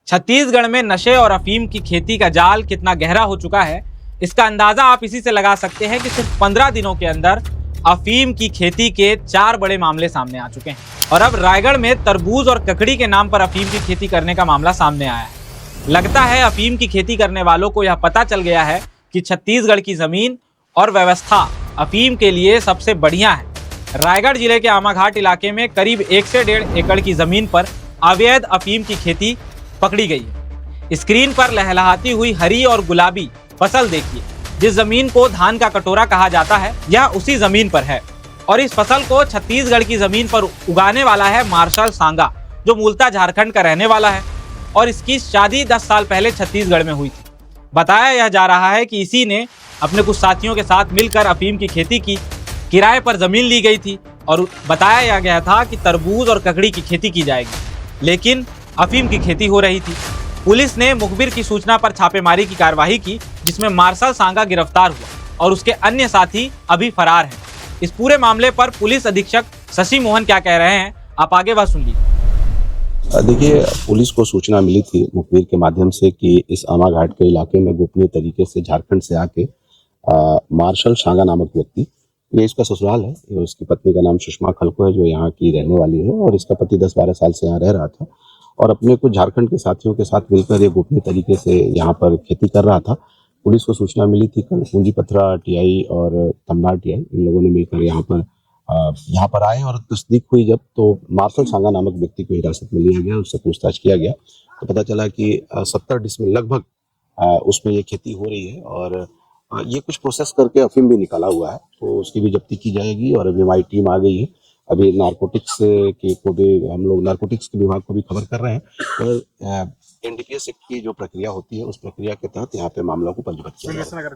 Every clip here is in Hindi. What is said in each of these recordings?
छत्तीसगढ़ में नशे और अफीम की खेती का जाल कितना गहरा हो चुका है, इसका अंदाजा आप इसी से लगा सकते हैं कि सिर्फ 15 दिनों के अंदर अफीम की खेती के 4 बड़े मामले सामने आ चुके हैं। और अब रायगढ़ में तरबूज और ककड़ी के नाम पर अफीम की खेती करने का मामला सामने आया है। लगता है अफीम की खेती करने वालों को यह पता चल गया है कि छत्तीसगढ़ की जमीन और व्यवस्था अफीम के लिए सबसे बढ़िया है। रायगढ़ जिले के आमाघाट इलाके में करीब 1 से 1.5 एकड़ की जमीन पर अवैध अफीम की खेती पकड़ी गई है। स्क्रीन पर लहलहाती हुई हरी और गुलाबी फसल देखिए। जिस जमीन को धान का कटोरा कहा जाता है, यह उसी जमीन पर है। और इस फसल को छत्तीसगढ़ की जमीन पर उगाने वाला है मार्शल सांगा, जो मूलतः झारखंड का रहने वाला है और इसकी शादी 10 साल पहले छत्तीसगढ़ में हुई थी। बताया यह जा रहा है कि इसी ने अपने कुछ साथियों के साथ मिलकर अफीम की खेती की। किराए पर जमीन ली गई थी और बताया गया था कि तरबूज और ककड़ी की खेती की जाएगी, लेकिन अफीम की खेती हो रही थी। पुलिस ने मुखबिर की सूचना पर छापेमारी की कार्रवाई की, जिसमें मार्शल सांगा गिरफ्तार हुआ और उसके अन्य साथी अभी फरार हैं। इस पूरे मामले पर पुलिस अधीक्षक शशि मोहन क्या कह रहे हैं, आप आगे बात सुन लीजिए। देखिए, पुलिस को सूचना मिली थी मुखबिर के माध्यम से कि इस आमाघाट के इलाके में गोपनीय तरीके से झारखंड से आके मार्शल सांगा नामक व्यक्ति, ये इसका ससुराल है, ये उसकी पत्नी का नाम सुषमा खलको है जो यहाँ की रहने वाली है, और इसका पति 10-12 साल से यहाँ रह रहा था और अपने कुछ झारखंड के साथियों के साथ मिलकर ये गोपनीय तरीके से यहाँ पर खेती कर रहा था। पुलिस को सूचना मिली थी, कल पूंजी पथरा टीआई और तमनार टीआई इन लोगों ने मिलकर यहाँ पर आए और तस्दीक हुई जब, तो मार्शल सांगा नामक व्यक्ति को हिरासत में लिया गया, उससे पूछताछ किया गया तो पता चला कि 70 डिसमिल लगभग उसमें ये खेती हो रही है और ये कुछ प्रोसेस करके अफीम भी निकाला हुआ है, तो उसकी भी जब्ती की जाएगी। और अभी हमारी टीम आ गई है, अभी नारकोटिक्स के को भी हम लोग नारकोटिक्स के विभाग को भी खबर कर रहे हैं और एनडीपीएस एक्ट की जो प्रक्रिया होती है उस प्रक्रिया के तहत यहाँ पे मामला को पंजीबद्ध किया जाएगा।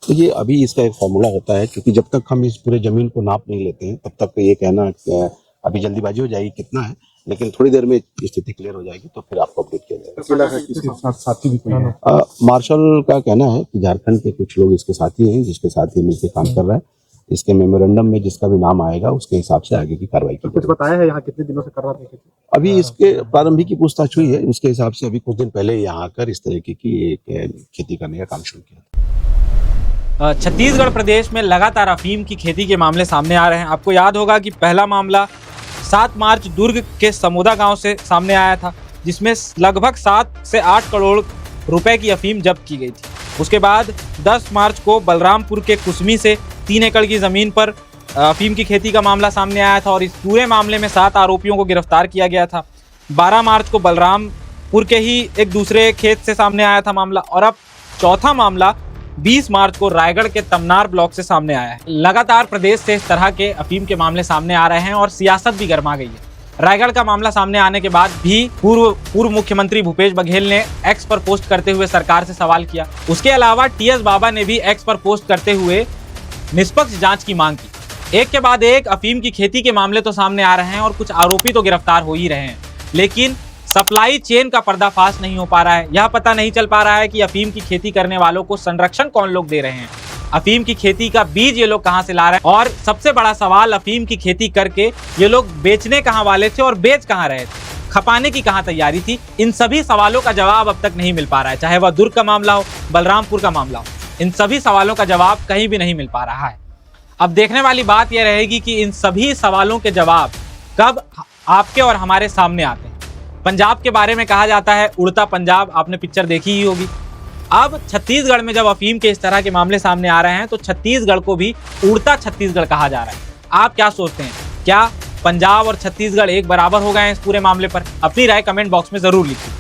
तो ये अभी इसका एक फॉर्मूला होता है, क्योंकि जब तक हम इस पूरे जमीन को नाप नहीं लेते हैं तब तक ये कहना अभी जल्दीबाजी हो जाएगी कितना है, लेकिन थोड़ी देर में स्थिति क्लियर हो जाएगी तो फिर आपको अपडेट किया जाएगा। साथी भी कोई है? मार्शल का कहना है कि झारखंड के कुछ लोग इसके साथी हैं जिसके साथ ये मिलकर काम कर रहा है। इसके मेमोरेंडम में जिसका भी नाम आएगा उसके हिसाब से आगे की कार्रवाई की। कुछ बताया है यहाँ कितने दिनों से कर रहा था? अभी इसके प्रारंभिक की पूछताछ हुई है, उसके हिसाब से अभी कुछ दिन पहले यहाँ आकर इस तरीके की एक खेती करने का काम शुरू किया। छत्तीसगढ़ प्रदेश में लगातार अफीम की खेती के मामले सामने आ रहे हैं। आपको याद होगा कि पहला मामला 7 मार्च दुर्ग के समोदा गांव से सामने आया था, जिसमें लगभग 7 से 8 करोड़ रुपए की अफीम जब्त की गई थी। उसके बाद 10 मार्च को बलरामपुर के कुसमी से 3 एकड़ की ज़मीन पर अफीम की खेती का मामला सामने आया था और इस पूरे मामले में 7 आरोपियों को गिरफ्तार किया गया था। 12 मार्च को बलरामपुर के ही एक दूसरे खेत से सामने आया था मामला, और अब चौथा मामला 20 मार्च को रायगढ़ के तमनार ब्लॉक से सामने आया है। लगातार प्रदेश से इस तरह के अफीम के मामले सामने आ रहे हैं और सियासत भी गर्मा गई है। रायगढ़ का मामला सामने आने के बाद भी पूर्व मुख्यमंत्री भूपेश बघेल ने एक्स पर पोस्ट करते हुए सरकार से सवाल किया। उसके अलावा टीएस बाबा ने भी एक्स पर पोस्ट करते हुए निष्पक्ष जांच की मांग की। एक के बाद एक अफीम की खेती के मामले तो सामने आ रहे हैं और कुछ आरोपी तो गिरफ्तार हो ही रहे हैं, लेकिन सप्लाई चेन का पर्दाफाश नहीं हो पा रहा है। यह पता नहीं चल पा रहा है कि अफीम की खेती करने वालों को संरक्षण कौन लोग दे रहे हैं, अफीम की खेती का बीज ये लोग कहां से ला रहे हैं, और सबसे बड़ा सवाल, अफीम की खेती करके ये लोग बेचने कहां वाले थे और बेच कहां रहे थे, खपाने की कहां तैयारी थी। इन सभी सवालों का जवाब अब तक नहीं मिल पा रहा है, चाहे वह दुर्ग का मामला हो, बलरामपुर का मामला हो। इन सभी सवालों का जवाब कहीं भी नहीं मिल पा रहा है। अब देखने वाली बात यह रहेगी कि इन सभी सवालों के जवाब कब आपके और हमारे सामने आते हैं। पंजाब के बारे में कहा जाता है उड़ता पंजाब, आपने पिक्चर देखी ही होगी। अब छत्तीसगढ़ में जब अफीम के इस तरह के मामले सामने आ रहे हैं तो छत्तीसगढ़ को भी उड़ता छत्तीसगढ़ कहा जा रहा है। आप क्या सोचते हैं, क्या पंजाब और छत्तीसगढ़ एक बराबर हो गए हैं इस पूरे मामले पर? अपनी राय कमेंट बॉक्स में जरूर लिखिए।